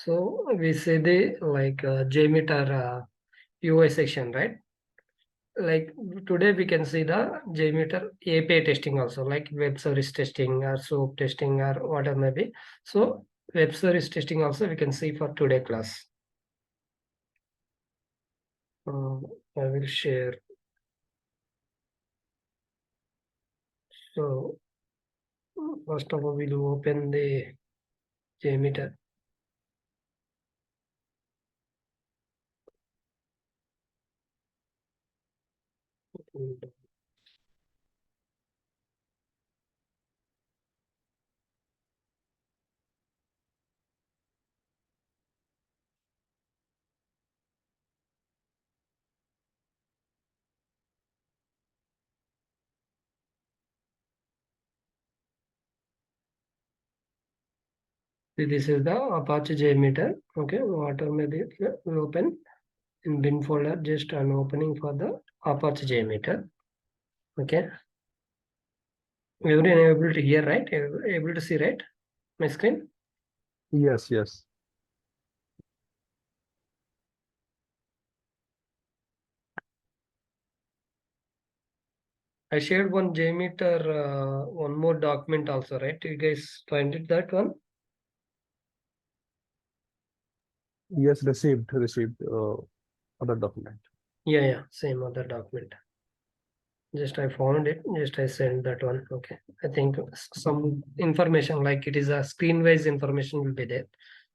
So we say the JMeter UI section, right? Like today we can see the JMeter API testing also, like web service testing or SOAP testing or whatever maybe. So web service testing also we can see for today class. I will share. So first of all, we'll open the JMeter. This is the Apache JMeter. Okay, whatever maybe will open in bin folder. Just an opening for the Apache JMeter. Okay, everyone able to hear, right? Able to see, right? My screen. Yes, yes. I shared one JMeter, one more document also, right? You guys find it that one? Yes, received other document. Yeah, same other document. Just I found it. Just I sent that one. Okay. I think some information like it is a screen-wise information will be there.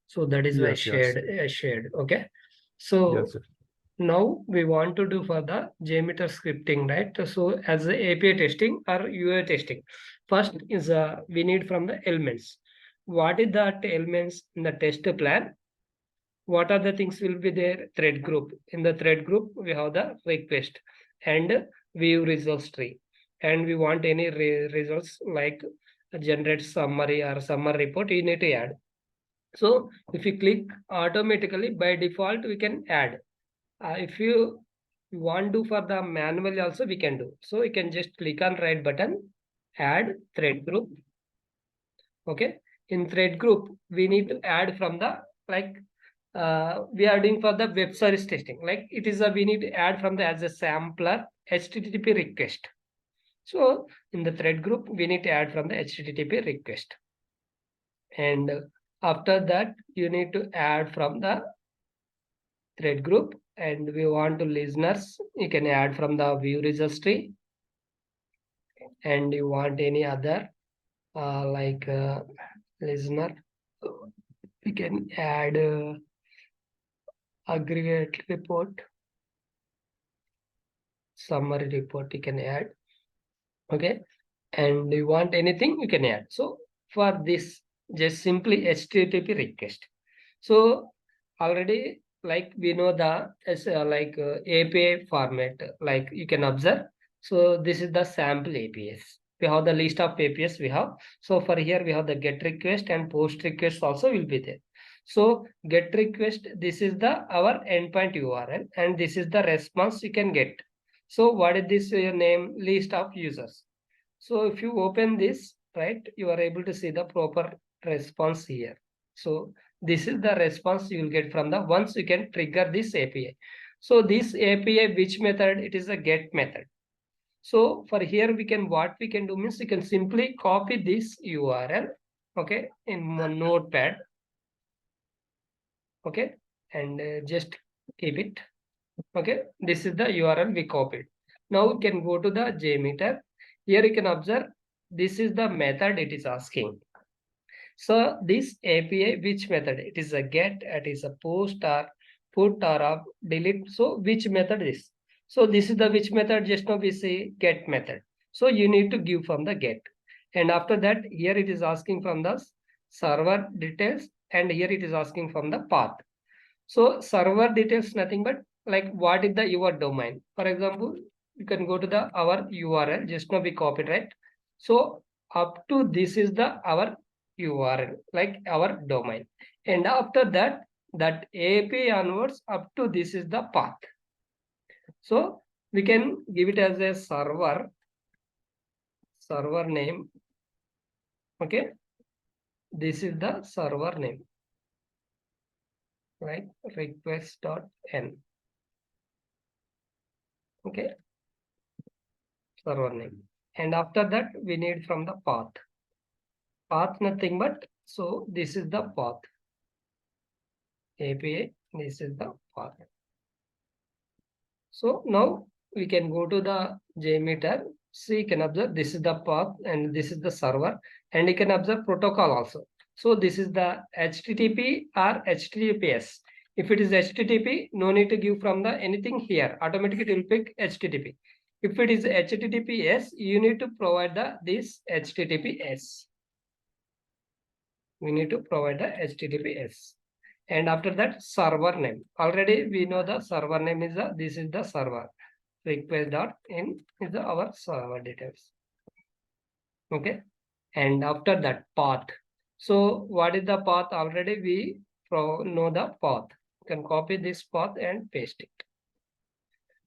So that is why Yes, yes. I shared. Okay. So Yes, yes. now we want to do for the JMeter scripting, right? So as the API testing or UI testing, first is we need from the elements. What is that elements in the test plan? What are the things will be there? Thread group. In the thread group, we have the request and view results tree. And we want any results like generate summary or summary report, you need to add. So if you click automatically by default, we can add. If you want to for the manually also we can do. So you can just click on right button, add thread group. Okay. In thread group, we need to add from the like we are doing for the web service testing. Like it is a we need to add from the as a sampler HTTP request. So in the thread group, we need to add from the HTTP request. And after that, you need to add from the thread group. And we want to listeners, you can add from the view registry. And you want any other listener, we can add aggregate report, summary report you can add. Okay. And you want anything you can add. So for this, just simply HTTP request. So already like we know the API format, like you can observe. So this is the sample APIs. We have the list of APIs we have. So for here we have the get request and post request also will be there. So get request, this is the our endpoint URL and this is the response you can get. So what is this name list of users? So if you open this, right, you are able to see the proper response here. So this is the response you will get from the once you can trigger this API. So this API, which method? It is a get method. So for here we can what we can do means you can simply copy this URL, okay, in one notepad, okay, and just keep it. Okay, this is the URL we copied. Now we can go to the JMeter. Here you can observe this is the method it is asking. So this API, which method? It is a get, it is a post or put or a delete. So which method is? So this is the which method, just now we say get method. So you need to give from the get. And after that, here it is asking from the server details and here it is asking from the path. So server details nothing but like what is the your domain. For example, you can go to the our URL. Just now we copied, right? So up to this is the our URL, like our domain. And after that, that API onwards up to this is the path. So we can give it as a server name. Okay. This is the server name. right? Request dot n. Okay, server name. And after that, we need from the path. Path nothing but, so this is the path. API, this is the path. So now we can go to the JMeter. See, you can observe this is the path and this is the server, and you can observe protocol also. So this is the HTTP or HTTPS. If it is HTTP, no need to give from the anything here. Automatically it will pick HTTP. If it is HTTPS, you need to provide this HTTPS. We need to provide the HTTPS. And after that, server name. Already we know the server name is this is the server. Request.in is our server details. Okay. And after that, path. So what is the path? Already we know the path. You can copy this path and paste it.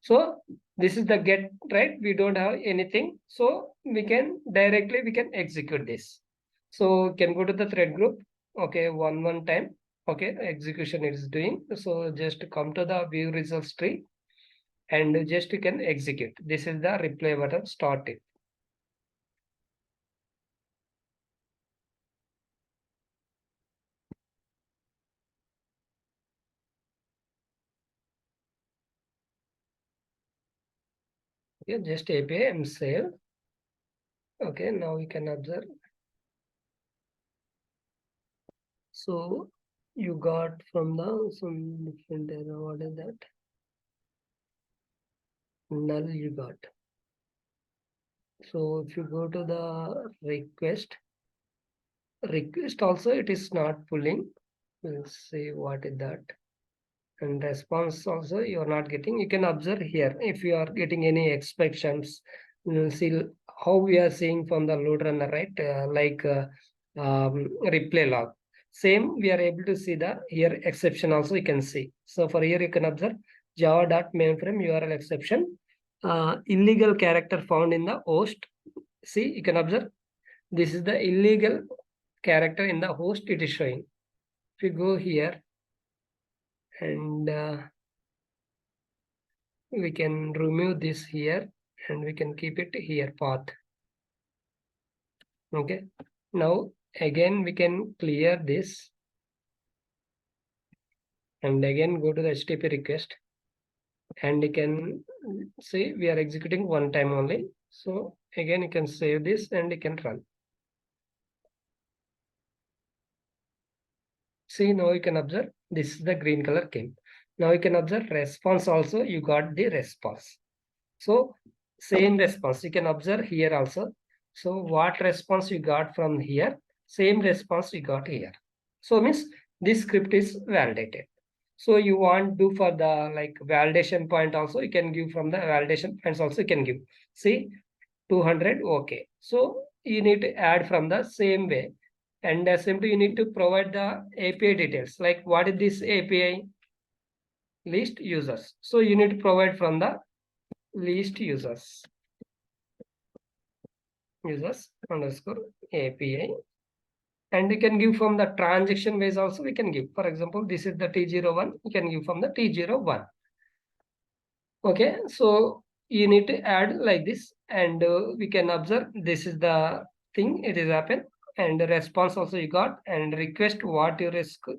So this is the get, right? We don't have anything. So we can directly execute this. So can go to the thread group. Okay, one time. Okay, execution is doing. So just come to the view results tree and just you can execute. This is the reply button, start it. Okay, just API and save. Okay, now we can observe. So you got from the some different error. What is that? Null you got. So if you go to the request also it is not pulling. We'll see what is that. And response also you are not getting. You can observe here if you are getting any exceptions. You'll see how we are seeing from the load runner, right? Replay log. Same we are able to see the here exception also you can see. So for here you can observe java.mainframe URL exception. Illegal character found in the host. See, you can observe this is the illegal character in the host it is showing. If you go here and we can remove this here and we can keep it here path. Okay, now again we can clear this and again go to the HTTP request and you can see we are executing one time only. So again you can save this and you can run. See, now you can observe this is the green color came. Now you can observe response also, you got the response. So same response you can observe here also. So what response you got from here, same response we got here. So means this script is validated. So you want do for the like validation point also, you can give from the validation points also you can give. See 200, okay. So you need to add from the same way. And simply you need to provide the API details. Like what is this API? List users. So you need to provide from the list users underscore API. And you can give from the transaction ways also we can give. For example, this is the T01. You can give from the T01. Okay, so you need to add like this and we can observe this is the thing it is happen and the response also you got and request what you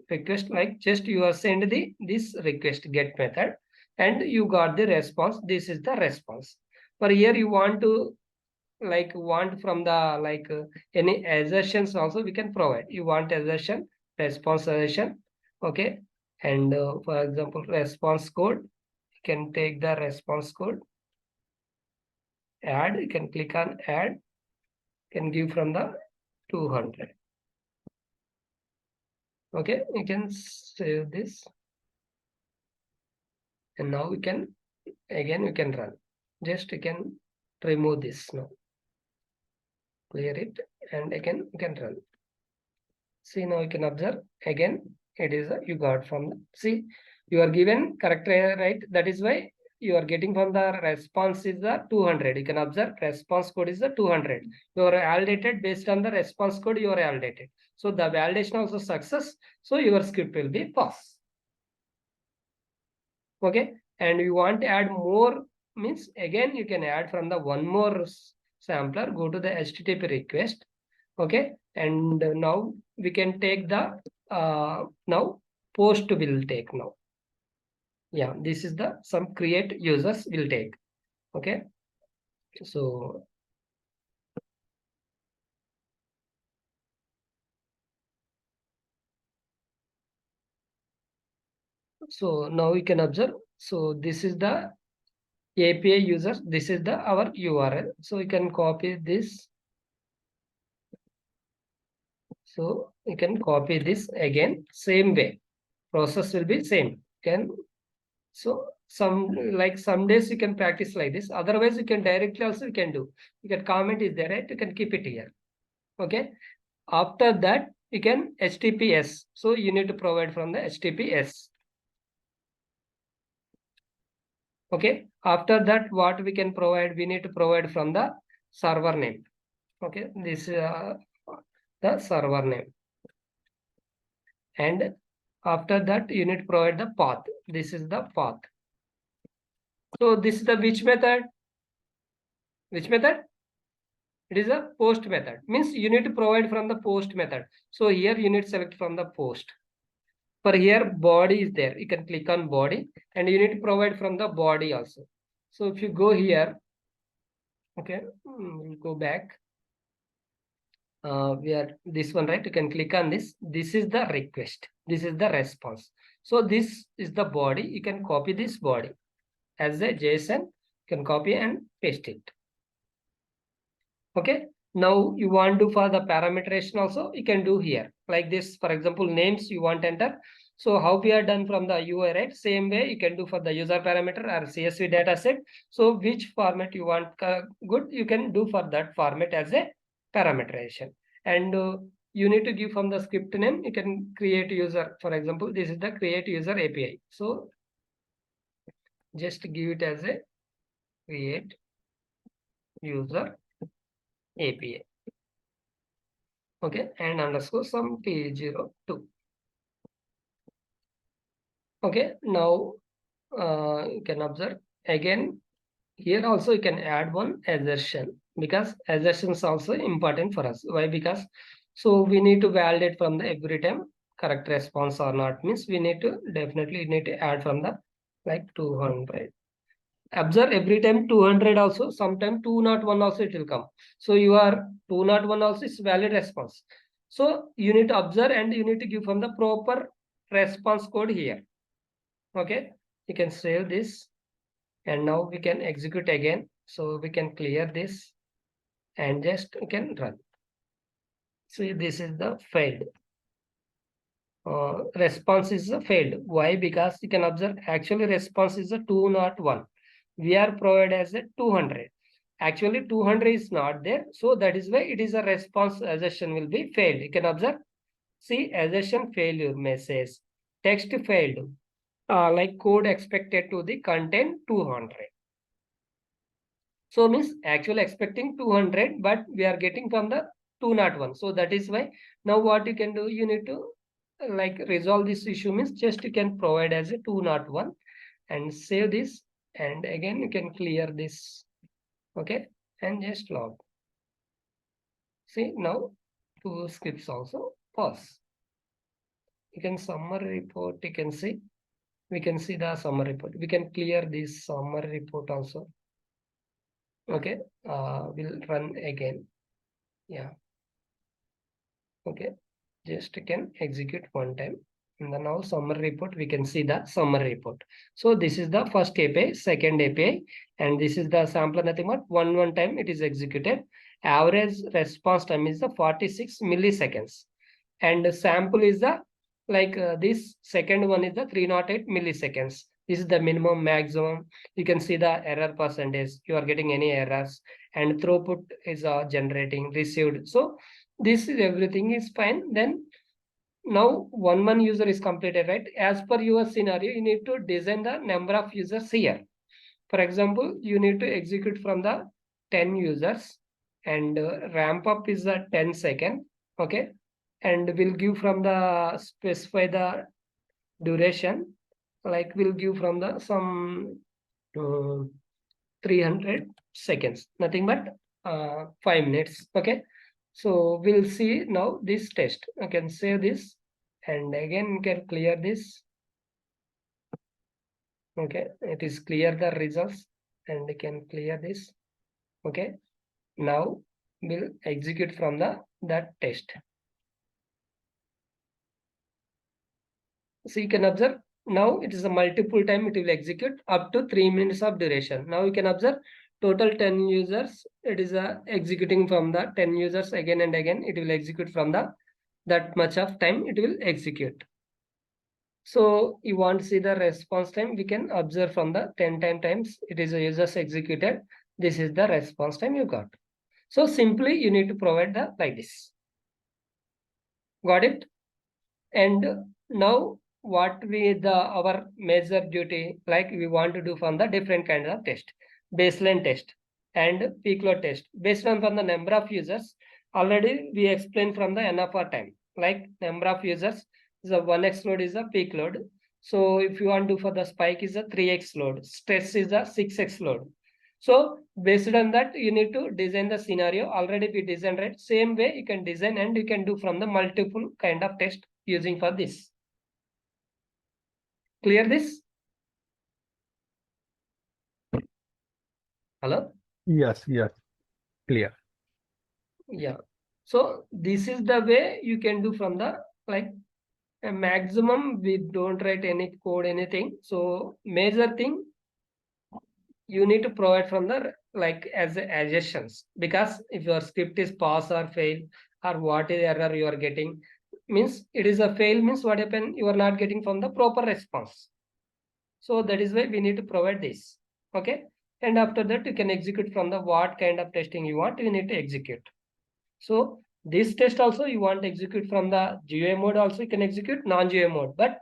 request like just you are send the this request get method and you got the response. This is the response. For here you want to like want from the like any assertions also we can provide. You want assertion, response assertion, okay, and for example response code, you can take the response code, add, you can click on add, can give from the 200. Okay, you can save this and now we can again we can run. Just you can remove this now, clear it and again you can run. See, now you can observe again it is you got from see you are given correct right, that is why you are getting from the response is the 200. You can observe response code is the 200. You are validated based on the response code, you are validated. So the validation also success, so your script will be passed. Okay, and you want to add more, means again you can add from the one more sampler, go to the HTTP request. Okay, and now we can take the now post will take now. Yeah, this is the some create users will take. Okay, so now we can observe. So this is the API users. This is the our URL. So we can copy this. So you can copy this again, same way. Process will be same. Can so some days you can practice like this. Otherwise, you can directly also you can do. You can comment is there, right? You can keep it here. Okay. After that, you can HTTPS. So you need to provide from the HTTPS. Okay. After that, what we can provide? We need to provide from the server name. Okay. This the server name. And after that, you need to provide the path. This is the path. So this is the which method? Which method? It is a post method. Means you need to provide from the post method. So here you need to select from the post. For here body is there. You can click on body and you need to provide from the body also. So if you go here, okay, we'll go back. We are this one, right? You can click on this. This is the request. This is the response. So this is the body. You can copy this body as a JSON. You can copy and paste it. Okay. Now you want to for the parameterization also, you can do here like this. For example, names you want to enter. So how we are done from the UI, right? Same way you can do for the user parameter or CSV data set. So which format you want good, you can do for that format as a parameterization. And you need to give from the script name, you can create user. For example, this is the create user API. So just give it as a create user API. Okay, and underscore some P02. Okay, now you can observe again here also you can add one assertion because assertions also important for us. Why? Because so we need to validate from the every time correct response or not, means we need to definitely need to add from the like 200. Observe every time 200 also, sometime 201 also it will come. So you are 201 also is valid response. So you need to observe and you need to give from the proper response code here. Okay, you can save this and now we can execute again. So we can clear this and just we can run. See, this is the failed. Response is a failed. Why? Because you can observe actually response is a 201. We are provided as a 200. Actually 200 is not there. So that is why it is a response assertion will be failed. You can observe. See assertion failure message. Text failed. Like code expected to the content 200. So means actually expecting 200, but we are getting from the 201. So that is why now what you can do, you need to like resolve this issue, means just you can provide as a 201 and save this. And again, you can clear this. Okay. And just log. See now two scripts also pause. You can summary report. You can see, we can see the summary report. We can clear this summary report also. Okay. We'll run again. Yeah. Okay, just can execute one time. And then now summary report, we can see the summary report. So this is the first API, second API, and this is the sampler nothing but one time it is executed. Average response time is the 46 milliseconds. And the sample is the like this second one is the 308 milliseconds. This is the minimum maximum. You can see the error percentage. You are getting any errors and throughput is generating received. So this is everything is fine. Then now one user is completed, right? As per your scenario, you need to design the number of users here. For example, you need to execute from the 10 users and ramp up is a 10 second. Okay. And we'll give from the specify the duration like we'll give from the some 300 seconds, nothing but 5 minutes. Okay, so we'll see now this test. I can save this and again you can clear this. Okay, it is clear the results and you can clear this. Okay, now we'll execute from that test. So you can observe now it is a multiple time it will execute up to 3 minutes of duration. Now you can observe total 10 users. It is executing from the 10 users again and again. It will execute from the that much of time it will execute. So you want to see the response time, we can observe from the 10 times it is a users executed. This is the response time you got. So simply you need to provide the like this. Got it? And now what our major duty, like we want to do from the different kinds of test, baseline test and peak load test based on from the number of users. Already we explained from the NFR time, like number of users is a 1x load is a peak load. So if you want to do for the spike is a 3x load, stress is a 6x load. So based on that, you need to design the scenario. Already we designed, right? Same way you can design and you can do from the multiple kind of test using for this. Clear this? Hello? Yes, yes, clear. Yeah. So this is the way you can do from the like a maximum. We don't write any code, anything. So major thing you need to provide from the like as adjustments, because if your script is pass or fail or what is error you are getting, means it is a fail, means what happened, you are not getting from the proper response. So that is why we need to provide this. Okay, and after that you can execute from the what kind of testing you want, you need to execute. So this test also you want to execute from the GUI mode, also you can execute non-GUI mode. But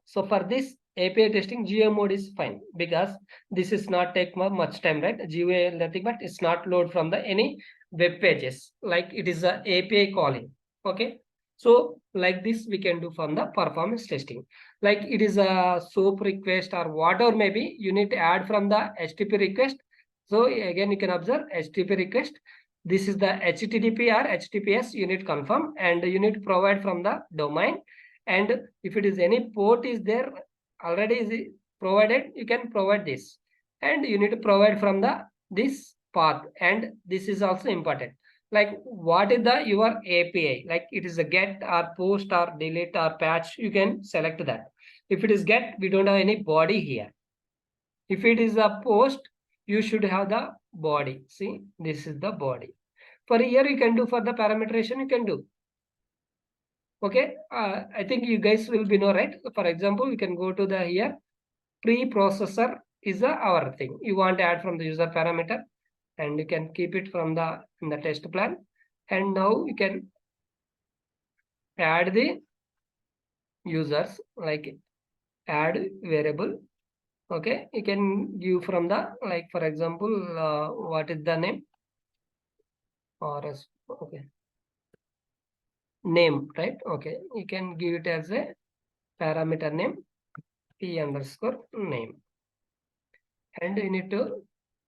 so for this API testing, GUI mode is fine because this is not take much time, right? GUI nothing but it's not load from the any web pages, like it is a API calling. Okay, so like this we can do from the performance testing. Like it is a SOAP request or whatever maybe, you need to add from the HTTP request. So again you can observe HTTP request. This is the HTTP or HTTPS, you need to confirm and you need to provide from the domain. And if it is any port is there already is provided, you can provide this. And you need to provide from the this path. And this is also important. Like what is the your API? Like it is a get or post or delete or patch, you can select that. If it is get, we don't have any body here. If it is a post, you should have the body. See, this is the body. For here, you can do for the parameterization, you can do. Okay, I think you guys will be know, right? For example, we can go to the here pre-processor is our thing. You want to add from the user parameter, and you can keep it from the in the test plan. And now you can add the users, like add variable. Okay, you can give from the like for example, what is the name or okay name, right? Okay, you can give it as a parameter name p underscore name. And you need to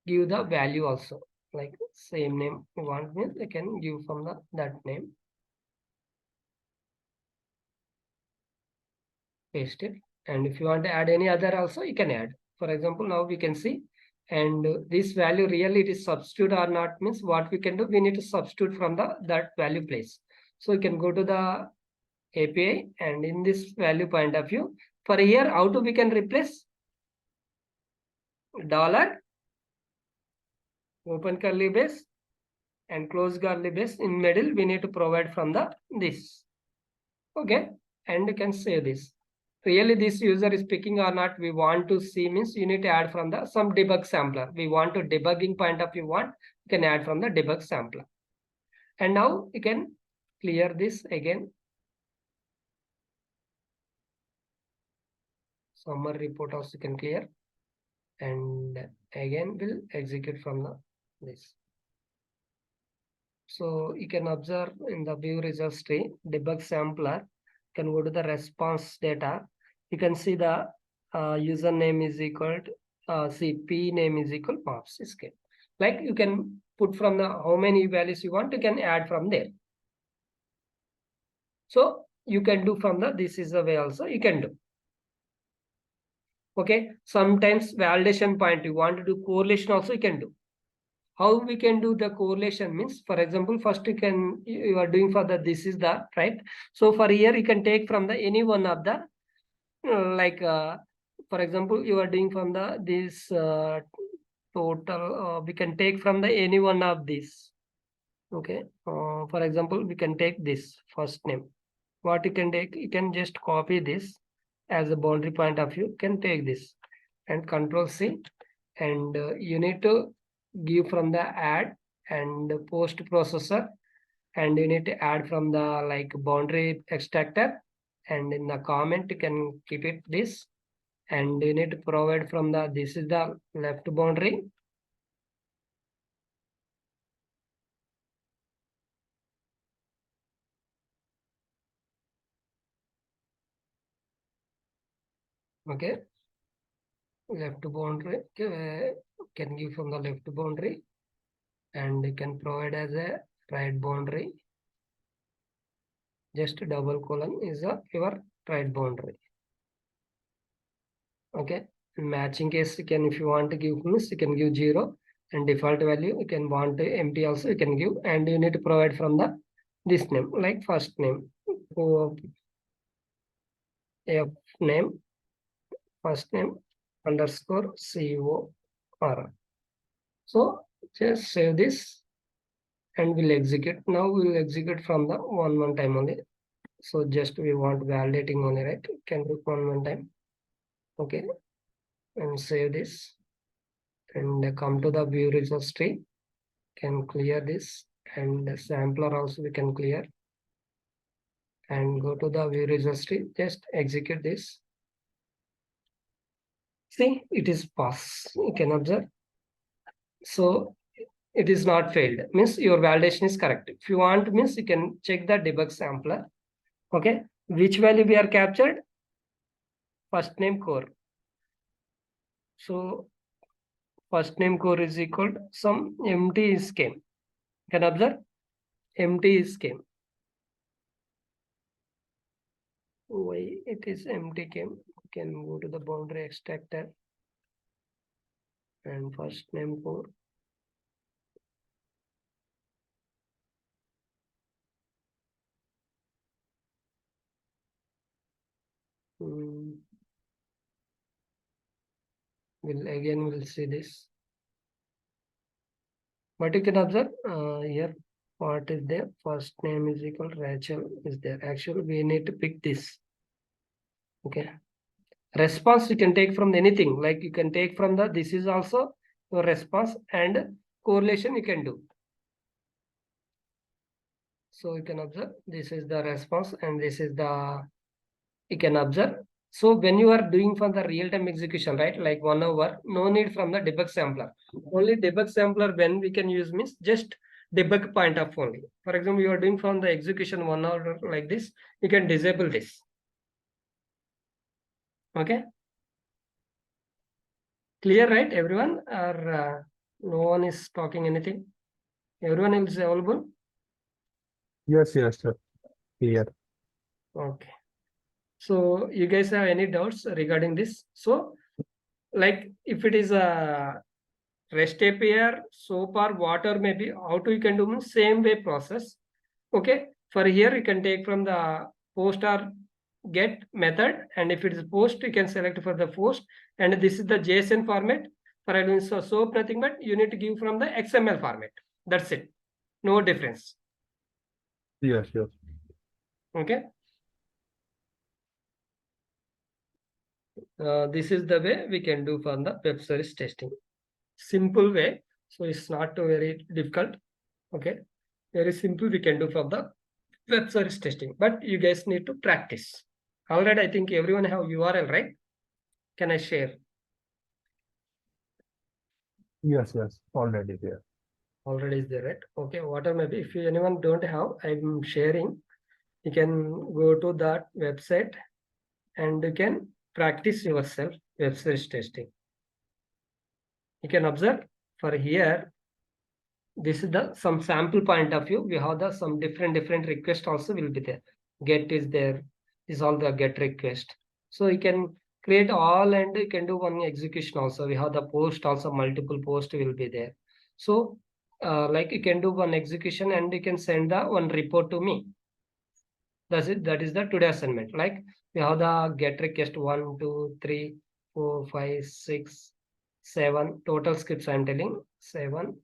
give the value also, like same name you want, means you can give from the that name, paste it. And if you want to add any other also, you can add. For example, now we can see, and this value really it is substitute or not, means what we can do, we need to substitute from the that value place. So you can go to the API and in this value point of view, for here how to we can replace dollar open curly brace and close curly brace, in middle we need to provide from the this. Okay, and you can save this. Really this user is picking or not, we want to see, means you need to add from the some debug sampler. We want to debugging point of view want, you can add from the debug sampler. And now you can clear this again. Summary report also you can clear. And again we'll execute from the this. So you can observe in the view results tree, debug sampler, you can go to the response data You can see the username is equal to p name is equal pops escape. Like you can put from the how many values you want, you can add from there. So you can do from the this is the way also you can do. Okay, sometimes validation point you want to do correlation also you can do. How we can do the correlation means, for example, first you are doing for the this is the right. So for here you can take from the any one of the for example, you are doing from the this total we can take from the any one of these. Okay, for example, we can take this first name. What you can take, you can just copy this as a boundary point of view. You can take this and Control C, and you need to give from the add and post processor, and you need to add from the like boundary extractor, and in the comment you can keep it this, and you need to provide from the this is the left boundary. Okay, left boundary can give from the left boundary, and you can provide as a right boundary. Just double colon is your right boundary. Okay, in matching case you can, if you want to give means you can give 0, and default value you can want to empty also you can give, and you need to provide from the this name like first name f name first name underscore COR. So just save this and we'll execute. Now we'll execute from the one time only. So just we want validating only, right? Can do one time. Okay, and save this and come to the view results tree. Can clear this, and the sampler also we can clear, and go to the view results tree. Just execute this. See, it is pass. You can observe. So it is not failed. Means your validation is correct. If you want, means you can check the debug sampler. Okay, which value we are captured? First name core. So first name core is equal to some empty is came. You can observe empty is came. Why it is empty came? You can go to the boundary extractor and first name core. We'll see this. But you can observe here what is there. First name is equal to Rachel is there. Actually, we need to pick this. Okay. Response you can take from anything, like you can take from the this is also your response, and correlation you can do. So you can observe this is the response and this is the you can observe. So when you are doing for the real-time execution, right, like 1 hour, no need from the debug sampler. Only debug sampler when we can use means just debug point of only. For example, you are doing from the execution 1 hour like this, you can disable this. Okay. Clear, right, everyone? Or no one is talking anything? Everyone is available? Yes, sir. Clear. Okay. So you guys have any doubts regarding this? So like if it is a REST API, soap or water, maybe how to you can do same way process. Okay. For here you can take from the post or get method, and if it is post you can select for the post, and this is the JSON format. For doing so soap nothing but you need to give from the XML format. That's it. No difference. Yes. Okay. This is the way we can do for the web service testing. Simple way. So it's not very difficult. Okay. Very simple we can do for the web service testing. But you guys need to practice. Already I think everyone have URL, right? Can I share? Yes. Already there. Already is there, right? Okay. Whatever maybe if anyone don't have, I'm sharing. You can go to that website and you can practice yourself Webservice testing. You can observe for here. This is the some sample point of view. We have the some different request also will be there. Get is there. This is all the get request. So you can create all and you can do one execution also. We have the post also, multiple post will be there. So like you can do one execution and you can send the one report to me. That's it. That is the today assignment. Like we have the get request 1, 2, 3, 4, 5, 6, 7 total scripts. I'm telling 7.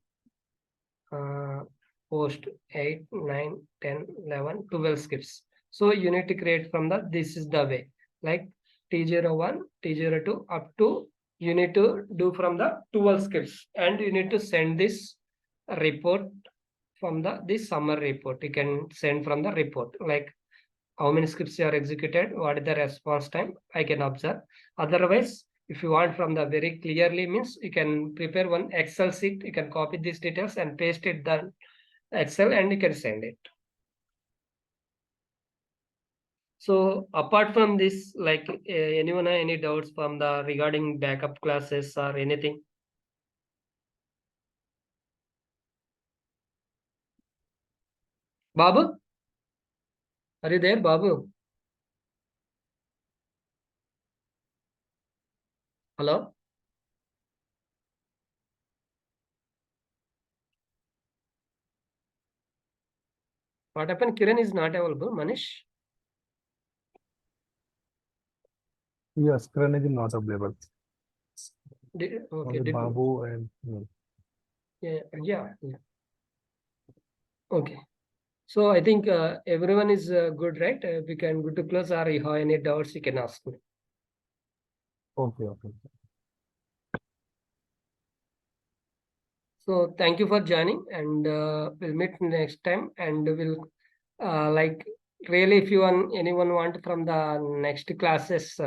Post 8, 9, 10, 11, 12 scripts. So you need to create from the, this is the way, like T01, T02 up to, you need to do from the 12 scripts and you need to send this report from the, this summary report. You can send from the report, like how many scripts you are executed, what is the response time, I can observe. Otherwise, if you want from the very clearly means you can prepare one Excel sheet, you can copy these details and paste it the Excel and you can send it. So apart from this, like anyone have any doubts from the regarding backup classes or anything? Babu, are you there, Babu? Hello? What happened? Kiran is not available. Manish? Yes, Kiran is not available. Okay, Only did Babu and me. yeah. Okay. So I think everyone is good, right? We can go to close, or you have any doubts, you can ask me. Okay, okay. So thank you for joining, and we'll meet next time, and we'll like really if you want anyone want from the next classes